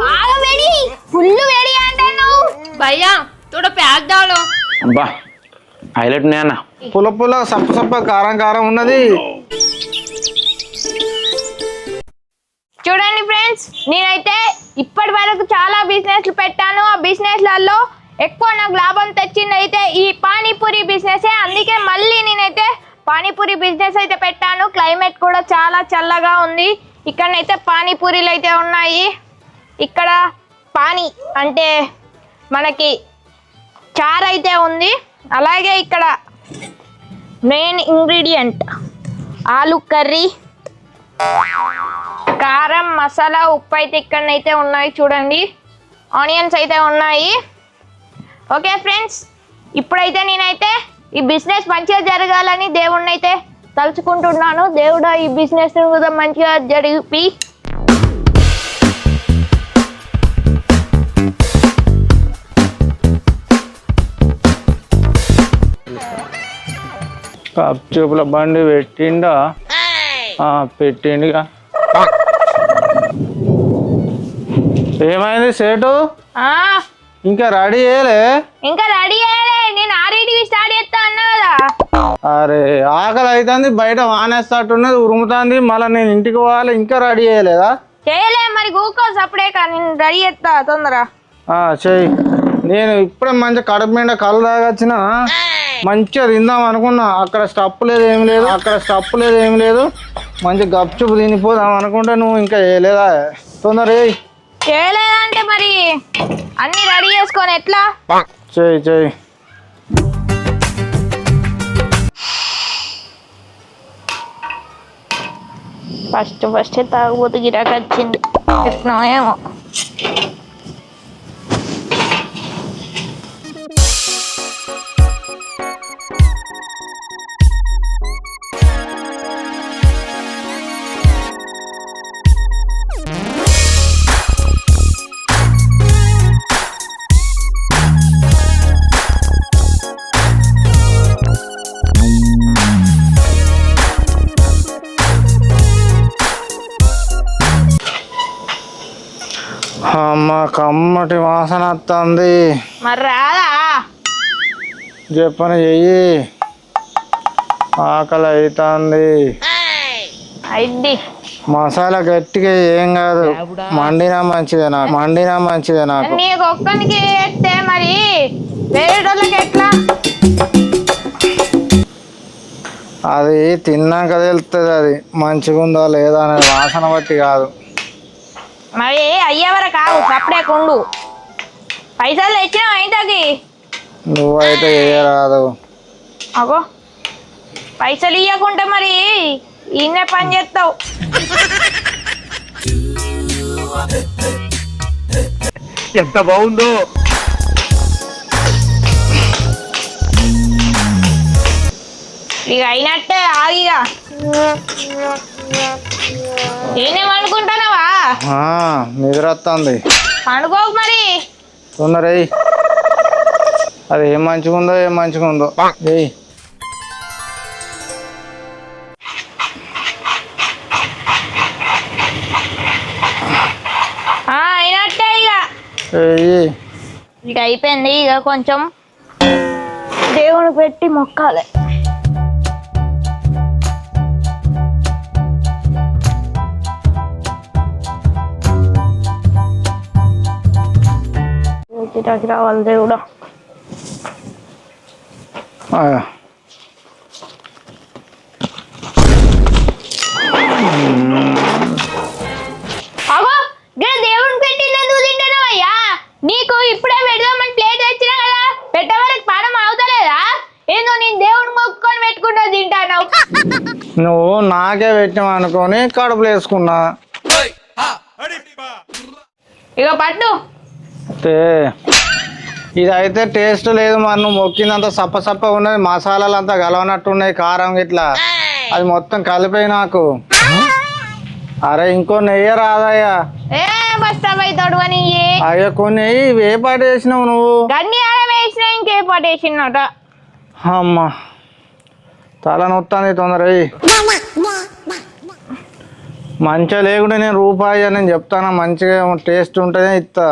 బాగా వేడి ఫుల్ వేడి అంటాను భయ్యా తోడ ప్యాక్ డాలో అబ్బా హైలైట్ నే అన్న పుల్ల పుల్ల సప్ప సప్ప కారం కారం ఉన్నది చూడండి ఫ్రెండ్స్ నేనైతే ఇప్పటి వరకు చాలా బిజినెస్లు పెట్టాను ఆ బిజినెస్లలో ఎక్కువ నాకు లాభం తెచ్చింది అయితే ఈ పానీపూరి బిజినెస్ అందుకే మళ్ళీ నేనైతే పానీపూరి బిజినెస్ అయితే పెట్టాను క్లైమేట్ కూడా చాలా చల్లగా ఉంది ఇక్కడైతే పానీపూరీలు అయితే ఉన్నాయి ఇక్కడ పానీ అంటే మనకి చారు అయితే ఉంది అలాగే ఇక్కడ మెయిన్ ఇంగ్రీడియంట్ ఆలు కర్రీ కారం మసాలా ఉప్పు అయితే ఇక్కడైతే ఉన్నాయి చూడండి ఆనియన్స్ అయితే ఉన్నాయి ఓకే ఫ్రెండ్స్ ఇప్పుడైతే నేనైతే ఈ బిజినెస్ మంచిగా జరగాలని దేవుణ్ణి అయితే తలుచుకుంటున్నాను దేవుడా ఈ బిజినెస్ కూడా మంచిగా జరిపి చూపుల బండి పెట్టిండా పెట్టిండిగా ఏమైంది సేటు ఇంకా రెడీ చేయలే నేను ఆరేటికి స్టార్ట్ చేస్తా అన్నా కదా అరే ఆకలి అవుతుంది బయట వానేస్తట్టున్నది ఉరుముతుంది మళ్ళీ నేను ఇంటికి పోవాలి ఇంకా రెడీ చేయలేదా చేయలే మరి గ్లూకోజ్ అప్పుడే కానీ నేను రెడీ చేస్తా తొందర చెయ్యి నేను ఇప్పుడే మంచిగా కడుపు నిండా కళ్ళు తాగొచ్చిన మంచిగా తిందాం అనుకున్నా అక్కడ స్టప్ లేదు ఏం లేదు మంచి గప్చుపు తినిపోదాం అనుకుంటే నువ్వు ఇంకా చేయలేదా తొందర చేయలేదంటే మరి అన్ని రెడీ చేసుకొని ఎట్లా చెయ్యి ఫస్ట్ తాగుబోతు గిరాక వచ్చింది ఎట్నో ఏమో అమ్మ కమ్మటి వాసన వస్తుంది మరి రాదా చెప్పని చెయ్యి ఆకలి అవుతుంది అయింది మసాలా గట్టిగా ఏం కాదు మండినా మంచిదే నాకు నీకు ఒక్కనికి వేస్తే మరి వేరే వాళ్ళకి ఎట్లా అది తిన్నాక తెలుస్తుంది అది మంచిగా ఉందా లేదా అనేది వాసన బట్టి కాదు మరి అయ్యేవర కావు అప్పుడే కొండు పైసలు తెచ్చినా అయితకి నువ్వైతే చేయరాదు అగో పైసలు ఇవ్వకుంటే మరి ఈయనే పని చేస్తావు ఎంత బాగుందో ఇక అయినట్టే ఆగిగా నేనేమనుకుంటానవా నిద్ర వస్తుంది అనుకోకు మరి తొందర అది ఏం మంచిగా ఉందో ఏయ్ అయినట్టే ఇక అయిపోయింది ఇక కొంచెం దేవుని పెట్టి మొక్కాలి రావాలి దేవుడా అగో దేవుని పెట్టినందుకు తింటాను అయ్యా నీకు ఇప్పుడే పెడదామని ప్లేట్ తెచ్చినా కదా పెట్టవరకు పానం అవుతలేదా ఏందో నేను దేవుని మొక్కుకొని పెట్టుకుంటా తింటాను నువ్వు నాకే పెట్టావు అనుకొని కడుపులు వేసుకున్నా ఇక పట్టు ఇదైతే టేస్ట్ లేదు మరి నువ్వు మొక్కినంత సప్ప ఉన్నది మసాలాలు అంతా కలవనట్టున్నాయి కారం ఇట్లా అది మొత్తం కలిపోయి నాకు అరే ఇంకో నెయ్యి రాదయ్యా అయ్యో కొన్ని ఏ పాట వేసినావు నువ్వు వేసిన ఇంకే పాట వేసినట అమ్మా తల నొత్తాంది తొందర మంచిగా లేకుండా నేను రూపాయి అని నేను చెప్తాను, మంచిగా టేస్ట్ ఉంటేనే ఇస్తా.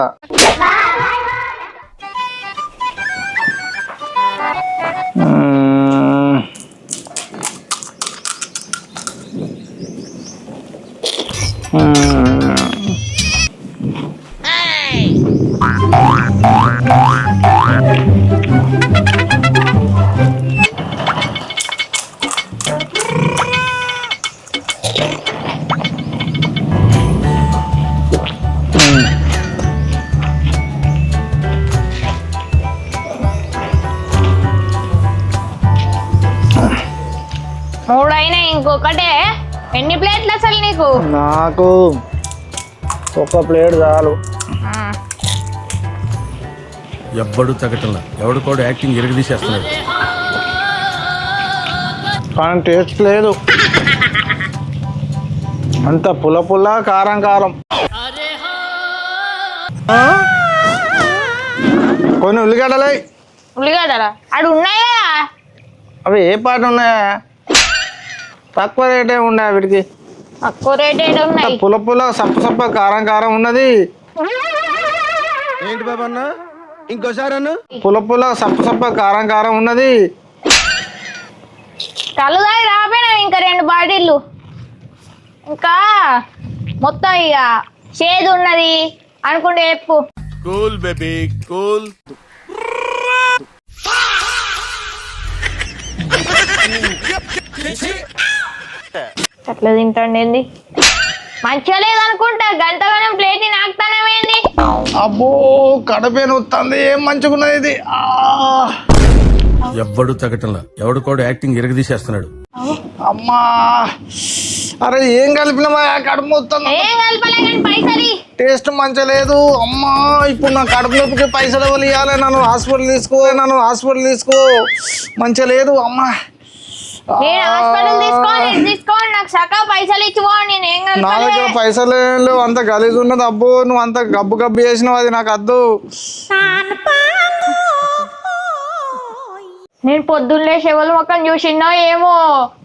మూడైనా ఇంకొకటే. ఎన్ని ప్లేట్లు అసలు నీకు? నాకు ఒక ప్లేట్ చాలు. ఎవ్వడు తగ్గటంలా, ఎవడు కూడా యాక్టింగ్ ఎరగదీసేస్తున్నాడు. కానీ టేస్ట్ లేదు, అంత పుల్ల పుల్ల కారం కారం. కొన్ని ఉల్లిగడ్డలే. ఉల్లిగడ్డలా? అడు ఉన్నాయి కదా. అవి ఏ పాట ఉన్నాయా? తక్కువ రేటే ఉన్నాయి వీటికి. తక్కువ రేట్ ఏడు ఉన్నాయి. పుల్ల పుల్ల సప్ప సప్ప కారం కారం ఉన్నది. ఏంటి బాబా అన్న, ఇంకోసారి అన్న. పుల్ల పుల్ల సప్ప సప్ప కారం కారం ఉన్నది. కళ్ళు దాగి రాపోయినా ఇంకా 2 బాటిళ్ళు. ఇంకా మొత్తం ఇక చేదు ఉన్నది అనుకుంటే చెప్పు. Cool baby cool. అట్లా తింటాండి. మంచిగా లేదనుకుంటా, గంటగానే ప్లేట్ నాకుతానేమేంది. అబ్బో కడపే నొత్తంది, ఏం మంచిగున్నది ఇది. ఎవ్వడు తగ్గటంలా, ఎవడు కూడా యాక్టింగ్ ఎరగదీసేస్తున్నాడు. అమ్మా అరే ఏం కలిపినమా, కడుపు మొత్తం ఏం కలపలే కానీ పైసలు. టేస్ట్ మంచిగా లేదు. అమ్మా ఇప్పుడు నా కడుపు నొప్పికి పైసలు ఎవరు ఇవ్వాలి? నన్ను హాస్పిటల్ తీసుకో, మంచిగా లేదు. అమ్మా నేను హాస్పిటల్ తీసుకోండి నాకు సకా పైసలు ఇచ్చిపో. నేను ఏం నా దగ్గర కలపలే. పైసలు ఏం లేవు, అంత గలీజ్ ఉన్నది. అబ్బో నువ్వు అంత గబ్బు గబ్బు చేసినావు, అది నాకు వద్దు. నేను పొద్దున్నే శివల మొక్కను చూసినా ఏమో.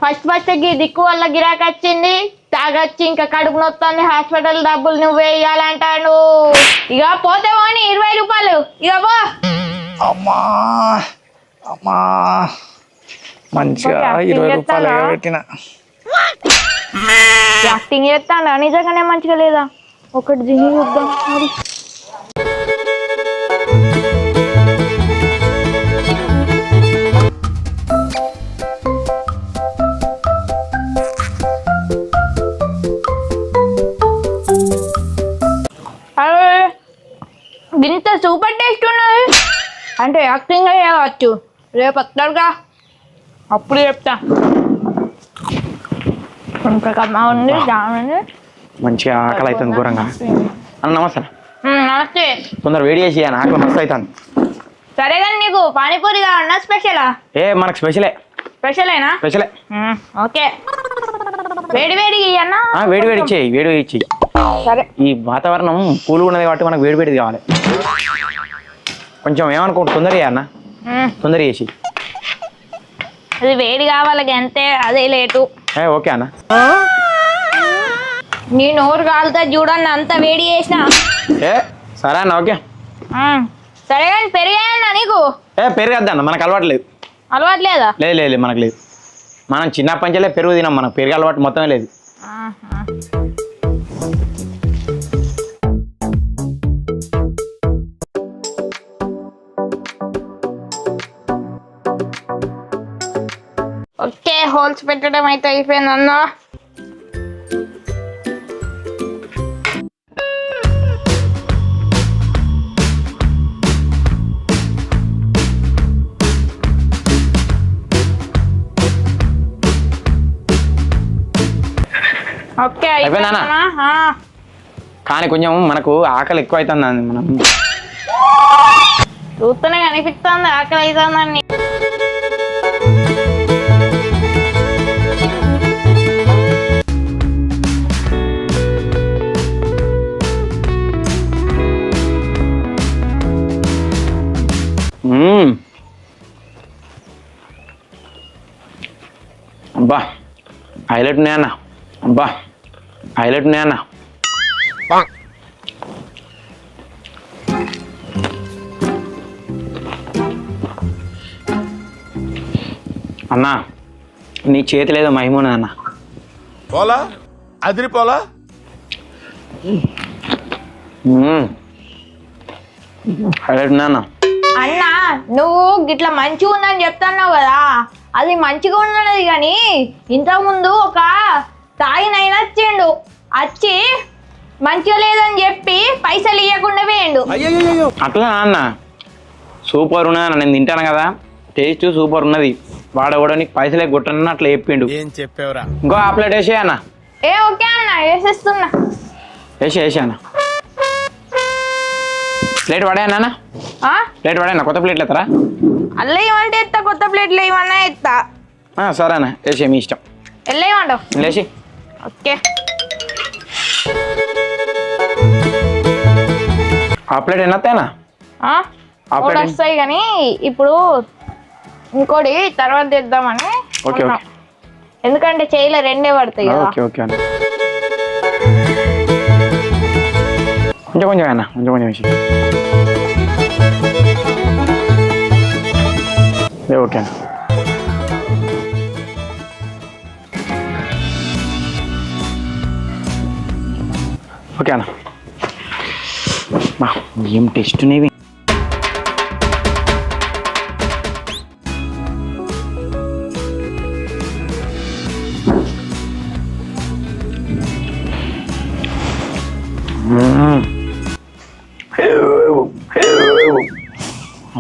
ఫస్ట్ దిక్కు వల్ల గిరాకీ వచ్చింది, తాగొచ్చి ఇంకా కడుపు నొత్తుంది, హాస్పిటల్ డబ్బులు నువ్వే ఇవ్వాలంటాను. ఇక పోతే పోని 20 రూపాయలు ఇక పో. అమ్మా అమ్మా మంచిగా 20 రూపాయలు పెట్టిన. యాక్టింగ్ చేస్తాను నిజంగానే మంచిగా లేదా? ఒకటి దిగి చూద్దాం మరి. ఇంత సూపర్ టేస్ట్ ఉన్నది అంటే యాక్టింగ్ చేయవచ్చు. రేపు వస్తాడుగా అప్పుడు చెప్తా. ఉంది జాముంది. మంచిగా ఆకలి అవుతుంది ఘోరంగా. అన్న నమస్తే. నమస్తే. తొందర వేడి చేసి ఆకలి మస్తు అవుతుంది. సరే కానీ నీకు పానీపూరి కావన్నా స్పెషలా? మనకు స్పెషలేనా? స్పెషలే. ఓకే వేడి వేడికి అన్నా. వేడి ఇచ్చేయి. సరే. ఈ వాతావరణం కూల్గా ఉన్నది కాబట్టి మనకు వేడిది కావాలి. కొంచెం ఏమనుకో తొందర అన్న, తొందర చేసి. అది వేడి కావాలి అంతే, అదే లేటు. ఓకే అన్న. నీ నోరు కాలుతా చూడన్న, అంత వేడి చేసిన. సరే అన్న ఓకే. సరే కానీ పెరిగాయన్నా నీకు? పెరిగద్దన్న, మనకు అలవాట్లేదు. అలవాట్లేదా? లేదు మనకు లేదు. మనం చిన్నప్పటి నుంచే పెరుగు తినాం, మనకు పెరుగు అలవాటు మొత్తమే లేదు. ఓకే హోల్స్ పెట్టడం అయితే అయిపోయింది అన్న. ఓకే అయిపోయిందన్నా? కానీ కొంచెం మనకు ఆకలి ఎక్కువ అవుతుంది. మనం చూస్తూనే కనిపిస్తుంది ఆకలి అవుతుందని. అబ్బా హైలైట్ ఉన్నాయన్న. అబ్బా హైలైట్ ఉన్నాయి అన్న. అన్నా నీ చేతి లేదో మహిమూన అన్న. పోలా అదిరిపోలా. హైలైట్ ఉన్నాయి అన్న. అన్నా నువ్వు గిట్లా మంచిగా ఉందని చెప్తున్నావు కదా, అది మంచిగా ఉన్నది కానీ ఇంతకుముందు ఒక తాగినైనా వచ్చిండు, వచ్చి మంచిగా లేదని చెప్పి పైసలు ఇవ్వకుండా వేయండు. అట్లా అన్న సూపర్ ఉన్నది అన్న, నేను తింటాను కదా, టేస్ట్ సూపర్ ఉన్నది. వాడు కూడా నీకు పైసలే కొట్టనని అట్లా చెప్పిండు. ఏం చెప్పావురా? ఇంకో ఆ ప్లేట్ వేసే అన్న. ఓకే అన్న వేసేస్తున్నా. వేసే అన్న. ప్లేట్ పడేయన్నా అన్న, ప్లేట్ పడేయన్నా. కొత్త ప్లేట్లు ఎత్తారా? అల్ల ఏమంటే ఎత్తా, కొత్త ప్లేట్లు ఏమన్నా ఎత్తా. సరే అన్న వేసే, మీ ఇష్టం. వెళ్ళేయమంటావు? లేచి. ఓకే. ఆ ప్లేట్ ఎన్ని వస్తాయన్నా? ఒకటి వస్తాయి కానీ ఇప్పుడు ఇంకోటి తర్వాత తెద్దామని. Okay okay. ఎందుకంటే చేయలే రెండే పడతాయి కదా. ఓకే ఓకే అన్న. కొంచెం కొంచెం అన్న, కొంచెం కొంచెం వేసి. ఓకే అన్న. ఓకే అన్న. ఏం టేస్ట్ నేవి.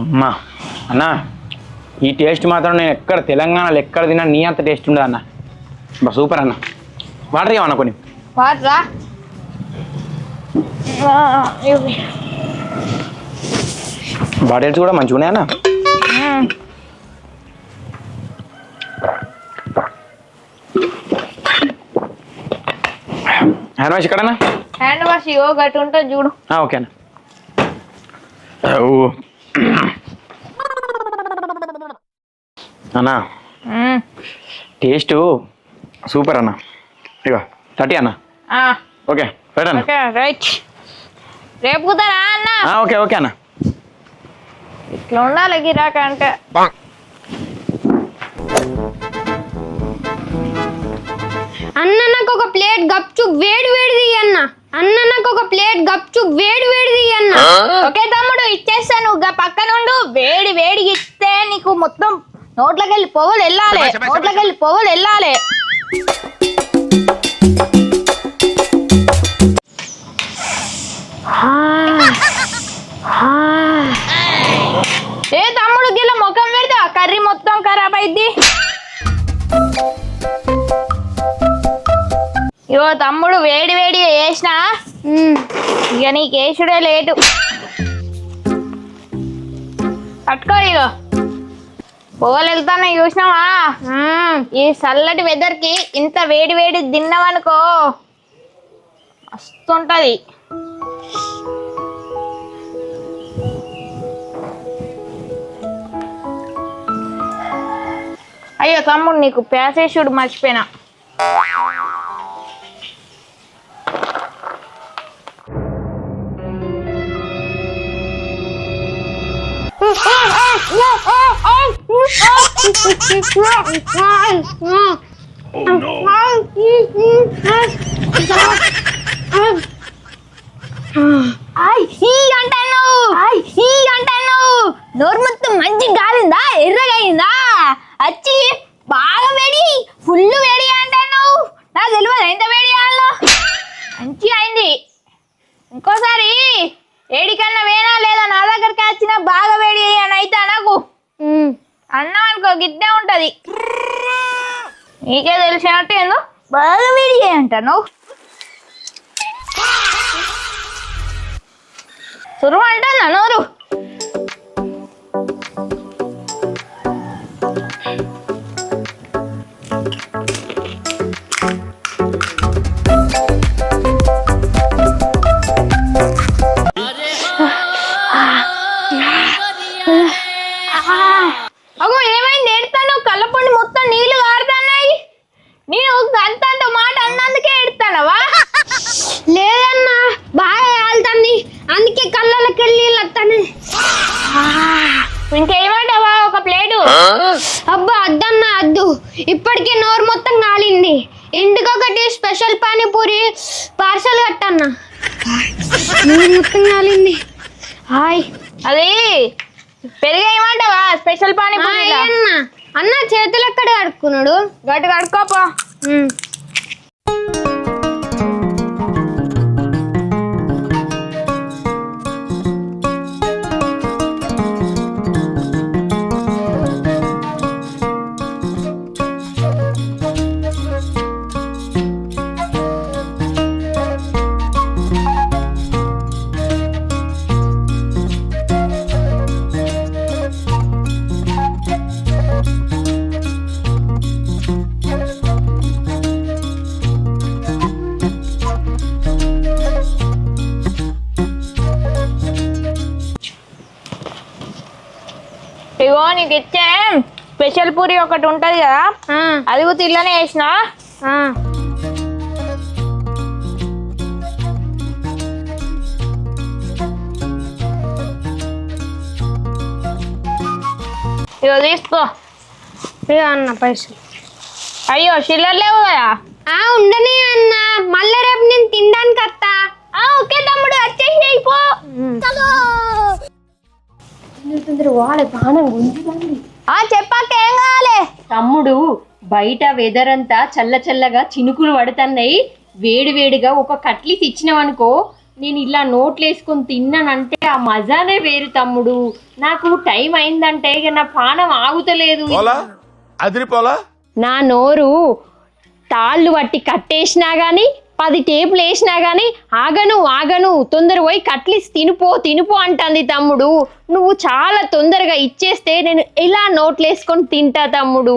అమ్మా అన్న ఈ టేస్ట్ మాత్రం నేను ఎక్కడ తెలంగాణలో ఎక్కడ తిన్నా నీ అంత టేస్ట్ ఉండదు అన్న. బా సూపర్ అన్న. వాటర్ ఏమన్నా కొన్ని వాటరా? బాటిల్స్ కూడా మంచిగా ఉన్నాయి అన్న. హ్యాండ్ వాష్ ఇక్కడన్నా? హ్యాండ్ వాష్ ఇగో గట్టి ఉంటుంది చూడు. ఓకే అన్న. అన్నా టేస్ట్ సూపర్ అన్న. ఇక 30 అన్న. ఓకే రైట్ అన్న. రైట్. రేపు కుదరా అన్న? ఓకే ఓకే అన్న. ఇట్లా ఉండాలి గిరాక అంటే. అన్న నాకు ఒక ప్లేట్ గప్చుప్ వేడి వేడిది అన్న. అన్న నాకు ఒక ప్లేట్ గప్చుప్ వేడి వేడిది అన్న. ఓకే తమ్ముడు ఇచ్చేస్తాను. పక్కన ఉండు. వేడి వేడికి ఇస్తే నీకు మొత్తం నోట్లోకి వెళ్ళి పొగలు వెళ్ళాలి, నోట్లోకి వెళ్ళి పొగలు వెళ్ళాలి. ఏ తమ్ముడు గిల్ల ముఖం పెడతా కర్రీ మొత్తం ఖరాబ్ అయింది. ఇగో తమ్ముడు వేడి వేడి వేసిన ఇక నీకు వేసుడే లేటు. పట్టుకో ఇగో పొగలు వెళ్తానే చూసినావా. ఈ చల్లటి వెదర్ కి ఇంత వేడి వేడి తిన్నావనుకో మస్తుంటది. అయ్యో తమ్ముడు నీకు ప్యాసేషుడు మర్చిపోయినా. నోరు మొత్తం మంచి గాలిందా, ఎర్రగా అయిందా, వచ్చి బాగా వేడి ఫుల్ వేడి అంటాను. నాకు తెలియదు ఎంత వేడి అయ్యాలో. మంచిగా అయింది. ఇంకోసారి ఏడికన్నా వేనా లేదా నా దగ్గరికి వచ్చిన బాగా వేడి అని అయితే నాకు అన్నం అనుకో గిట్టే ఉంటది. నీకే తెలిసినట్టు ఏందో బాగా వేడి అంటాను. సురువు అంటాను నోరు. అగో ఏమైంది? ఏడుతాను? కళ్ళపండి మొత్తం నీళ్లు కారుతున్నాయి. నేను అంత మాట అన్నందుకే ఏడుతానవా? అన్న నీరు మొత్తం కాలింది. హాయ్ అది పెరిగేయమంటావా స్పెషల్ పానీపూరి అన్న అన్న చేతులు ఎక్కడ కడుక్కున్నాడు? గట్టి కడుక్కోపో. ఇగో నీకు ఇచ్చే స్పెషల్ పూరి ఒకటి ఉంటది కదా, అది కూడా ఇలానే వేసిన. ఇగో తీసుకో. అన్న పైసలు. అయ్యో చిల్లర లేవు కదా. ఉండని అన్న, మళ్ళీ రేపు నేను తినడానికి వస్తా. ఓకే తమ్ముడు వచ్చేసి అయిపో. చెప్పాక ఏం కావాలి తమ్ముడు? బయట వెదర్ అంతా చల్ల చల్లగా చినుకులు పడుతున్నాయి. వేడివేడిగా ఒక కట్లీస్ ఇచ్చినావనుకో, నేను ఇలా నోట్లు వేసుకొని తిన్నానంటే ఆ మజానే వేరు తమ్ముడు. నాకు టైం అయిందంటే ఇక నా పానం ఆగుతలేదు. నా నోరు తాళ్ళు పట్టి కట్టేసినా గానీ 10 టేపులు వేసినా గానీ ఆగను తొందర పోయి కట్లీస్ తినుపో అంటుంది తమ్ముడు. నువ్వు చాలా తొందరగా ఇచ్చేస్తే నేను ఇలా నోట్లేసుకొని తింటా తమ్ముడు.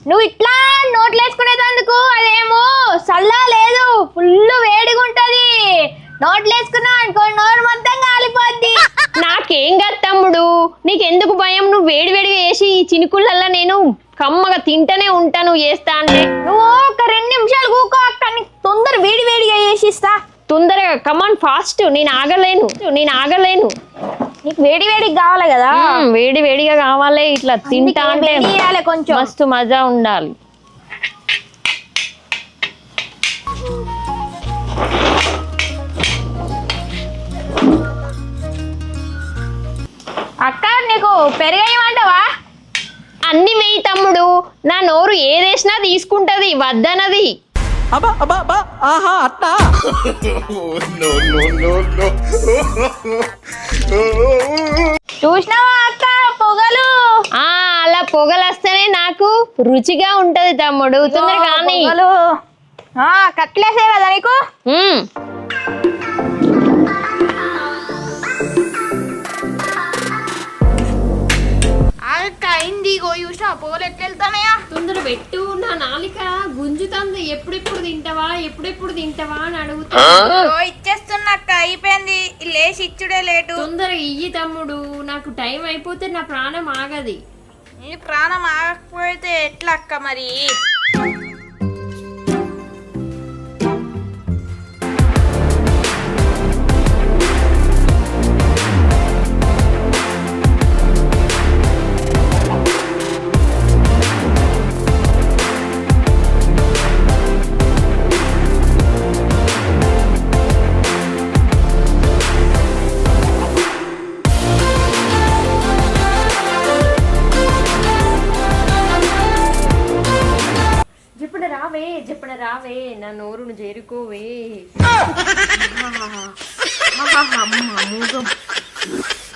నువ్వు ఇట్లా నోట్లు వేసుకునేందుకు అదేమో చల్లా లేదు, ఫుల్ వేడిగా ఉంటది. నోట్లు వేసుకున్నా అనుకో నోరు మొత్తం కాలిపోద్ది. నాకేం కాదు తమ్ముడు, నీకెందుకు భయం? నువ్వు వేడివేడిగా వేసి ఈ చినుకులల్లా నేను కమ్మగా తింటనే ఉంటాను చేస్తా అంటే. నువ్వు ఒక 2 నిమిషాలు కూకో అక్క, తొందర వేడివేడిగా వేసిస్తా. తొందరగా కమాన్ ఫాస్ట్. నేను ఆగలేను. నీకు వేడివేడిగా కావాలి కదా. వేడివేడిగా కావాలి. ఇట్లా తింటా అంటే కొంచెం మస్తు మజా ఉండాలి. అక్క నీకు పెరిగేయమంటావా? అన్ని వేయి తమ్ముడు, నా నోరు ఏదేసినా తీసుకుంటది, వద్దనది. చూసినావా అక్క పొగలు? అలా పొగలు వస్తేనే నాకు రుచిగా ఉంటది తమ్ముడు. తొందరగా కట్లేసే కదా నీకు. చూసినా పొగలు ఎట్లెళ్తానయా? తొందర పెట్టు, నా నాలిక గుంజుతుంది. ఎప్పుడెప్పుడు తింటావా అని అడుగుతా. ఇచ్చేస్తున్నక్క, అయిపోయింది. లేచి ఇచ్చుడే లేటు. తొందరగా ఇయ్యి తమ్ముడు, నాకు టైం అయిపోతే నా ప్రాణం ఆగది. నీ ప్రాణం ఆగకపోతే ఎట్లా అక్క మరి? చెప్పడ రావే నా నోరును చేరుకోవే.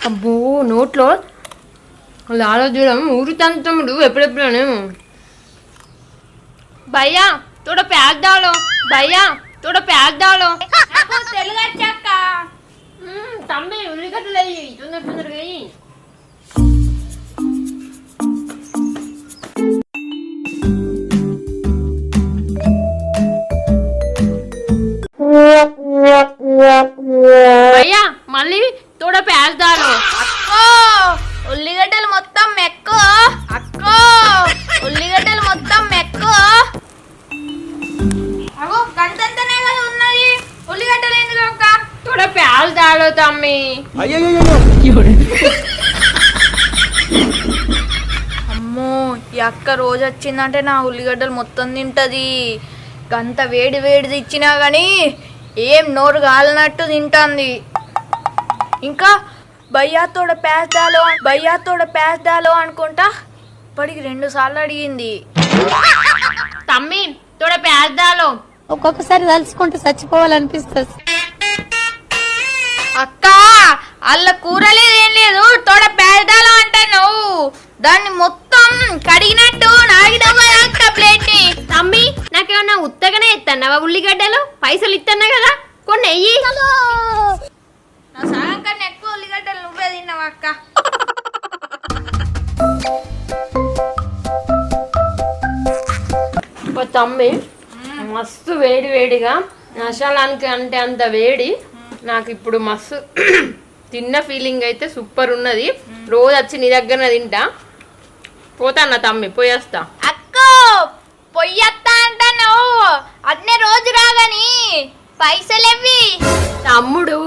అబ్బో నోట్లో లాలజూరం ఊరుతాను తమ్ముడు. ఎప్పుడెప్పుడనే భయ్యా తోడ ప్యాక్ డాలో, తెలుగు వచ్చాక తమ్మి ఉల్లిగడ్డలు అయ్యి తొందరగా అయ్యి. భయ్యా మళ్ళీ తోడ ప్యాజ్ దాలో. అక్కో ఉల్లిగడ్డలు మొత్తం మెక్కు. అగో గంటంతనే కదా ఉన్నది. ఉల్లిగడ్డలు ఎందుకు అక్క? తోడ ప్యాజ్ దాలో తమ్మి. అమ్మో ఈ అక్క రోజు వచ్చిందంటే నా ఉల్లిగడ్డలు మొత్తం తింటది. గంత వేడిది ఇచ్చినా గానీ ఏం నోరు కాలినట్టు తింటుంది. ఇంకా భయ్యాతోడ పేస్తాలో అనుకుంటా ఇప్పటికి 2 సార్లు అడిగింది. తమ్మి తోడ పేద్దాలో. ఒక్కొక్కసారి తలుచుకుంటూ చచ్చిపోవాలనిపిస్తుంది. అక్క అల్ల కూరలేదేం లేదు, తోడ పేస్తాలో అంటాను. దాన్ని మొత్తం కడిగినట్టు నాగిదమ్మా అక్క ప్లేట్ ని. తమ్మి నాకేమన్నా ఉత్తగానే ఇస్తాన్నావా? ఉల్లిగడ్డలు పైసలు ఇస్తున్నా కదా, కొన్ని అయ్యి. నా సగం కన్నా ఎక్కువ ఉల్లిగడ్డలు నువ్వే తిన్నావు అక్క. తమ్మి మస్తు వేడి వేడిగా మసాలానికి అంటే అంత వేడి. నాకు ఇప్పుడు మస్తు తిన్న ఫీలింగ్ అయితే సూపర్ ఉన్నది. రోజు వచ్చి నీ దగ్గర తింటా. పోతాన్నా తమ్మి, పోయేస్తా. అక్క పొయ్యత్తా అంటాను, అట్నే రోజు రాగాని పైసలేవి. తమ్ముడు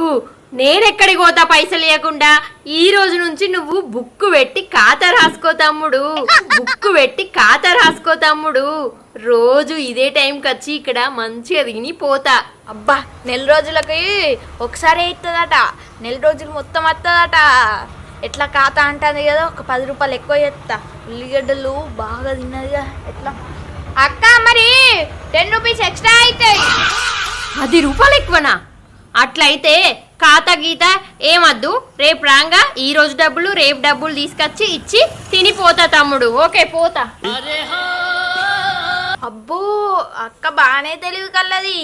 నేనెక్కడికి పోతా పైసలు ఇవ్వకుండా? ఈ రోజు నుంచి నువ్వు బుక్కు పెట్టి ఖాతా రాసుకో తమ్ముడు, బుక్కు పెట్టి ఖాతా రాసుకో తమ్ముడు. రోజు ఇదే టైంకి వచ్చి ఇక్కడ మంచిగా తిని పోతా. అబ్బా 4 రోజులకి ఒకసారి ఇస్తుందట, 4 రోజులు మొత్తం వస్తుందట. ఎట్లా ఖాతా అంటుంది కదా, ఒక 10 రూపాయలు ఎక్కువ చేస్తా. ఉల్లిగడ్డలు బాగా తిన్నదిగా ఎట్లా అక్క? మరి 10 రూపీస్ ఎక్స్ట్రా అవుతాయి. 10 రూపాయలు ఎక్కువనా? అట్లయితే ఖాతా గీత ఏమద్దు, రేపు రాంగా ఈ రోజు డబ్బులు రేపు డబ్బులు తీసుకొచ్చి ఇచ్చి తినిపోతా తమ్ముడు. ఓకే పోతా. అబ్బో అక్క బాగానే తెలివి కల్లది.